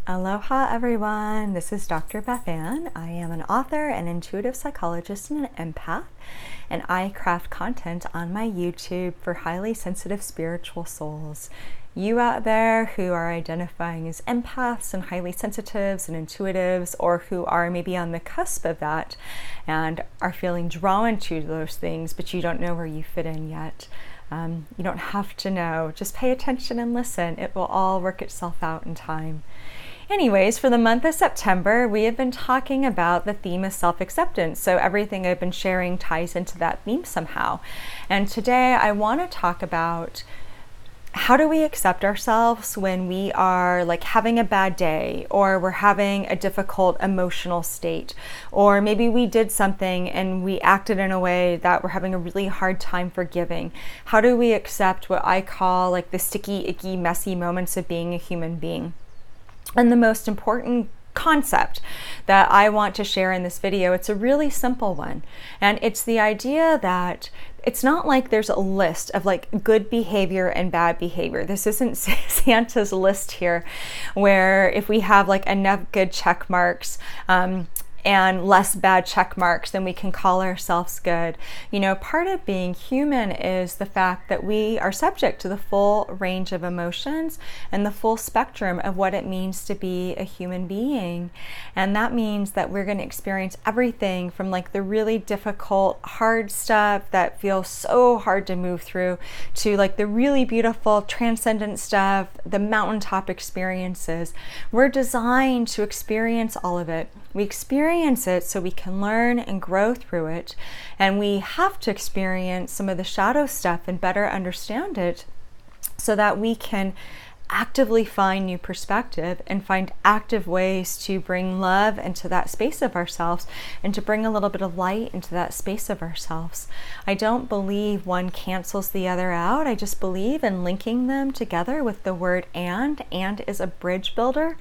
Aloha everyone, this is Dr. BethAnne. I am an author, an intuitive psychologist, and an empath, and I craft content on my YouTube for highly sensitive spiritual souls. You out there who are identifying as empaths and highly sensitives and intuitives, or who are maybe on the cusp of that and are feeling drawn to those things, but you don't know where you fit in yet. You don't have to know, just pay attention and listen. It will all work itself out in time. Anyways, for the month of September, we have been talking about the theme of self-acceptance. So everything I've been sharing ties into that theme somehow. And today I want to talk about how do we accept ourselves when we are like having a bad day, or we're having a difficult emotional state, or maybe we did something and we acted in a way that we're having a really hard time forgiving. How do we accept what I call like the sticky, icky, messy moments of being a human being? And the most important concept that I want to share in this video, it's a really simple one. And it's the idea that it's not like there's a list of like good behavior and bad behavior. This isn't Santa's list here, where if we have like enough good check marks, and less bad check marks, then we can call ourselves good. You know, part of being human is the fact that we are subject to the full range of emotions and the full spectrum of what it means to be a human being. And that means that we're going to experience everything from like the really difficult, hard stuff that feels so hard to move through, to like the really beautiful, transcendent stuff, the mountaintop experiences. We're designed to experience all of it. We experience it so we can learn and grow through it. And we have to experience some of the shadow stuff and better understand it so that we can actively find new perspective and find active ways to bring love into that space of ourselves and to bring a little bit of light into that space of ourselves. I don't believe one cancels the other out. I just believe in linking them together with the word and is a bridge builder.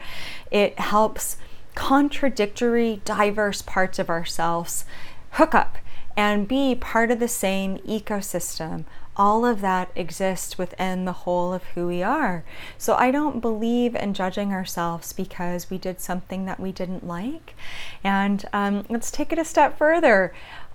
It helps contradictory, diverse parts of ourselves hook up and be part of the same ecosystem. All of that exists within the whole of who we are. So I don't believe in judging ourselves because we did something that we didn't like. And let's take it a step further.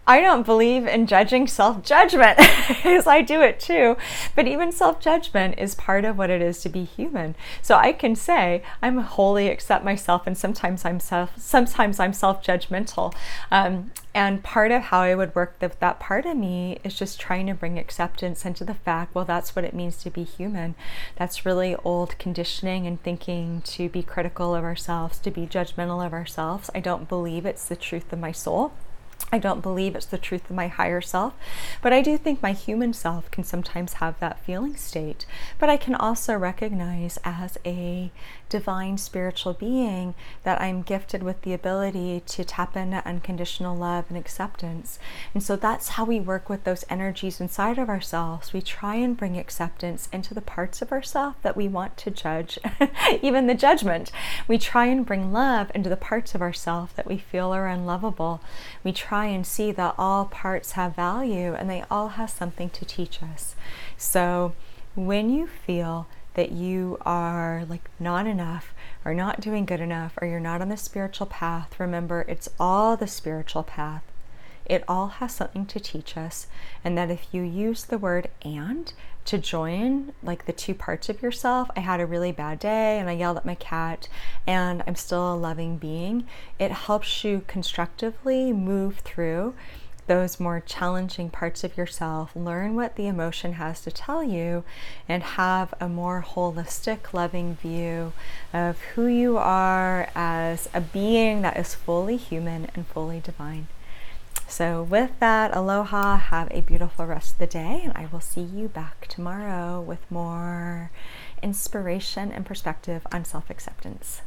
I don't believe in judging self-judgment, because I do it too. But even self-judgment is part of what it is to be human. So I can say I'm wholly accept myself, and sometimes I'm self-judgmental. And part of how I would work with that part of me is just trying to bring acceptance into the fact, well, that's what it means to be human. That's really old conditioning and thinking to be critical of ourselves, to be judgmental of ourselves. I don't believe it's the truth of my soul. I don't believe it's the truth of my higher self, but I do think my human self can sometimes have that feeling state. But I can also recognize as a divine spiritual being that I'm gifted with the ability to tap into unconditional love and acceptance. And so that's how we work with those energies inside of ourselves. We try and bring acceptance into the parts of ourselves that we want to judge, even the judgment. We try and bring love into the parts of ourselves that we feel are unlovable. We try and see that all parts have value and they all have something to teach us. So when you feel that you are like not enough or not doing good enough, or you're not on the spiritual path, remember it's all the spiritual path. It all has something to teach us. And that if you use the word and to join like the two parts of yourself, I had a really bad day and I yelled at my cat and I'm still a loving being, it helps you constructively move through those more challenging parts of yourself, learn what the emotion has to tell you, and have a more holistic, loving view of who you are as a being that is fully human and fully divine. So with that, aloha, have a beautiful rest of the day, and I will see you back tomorrow with more inspiration and perspective on self-acceptance.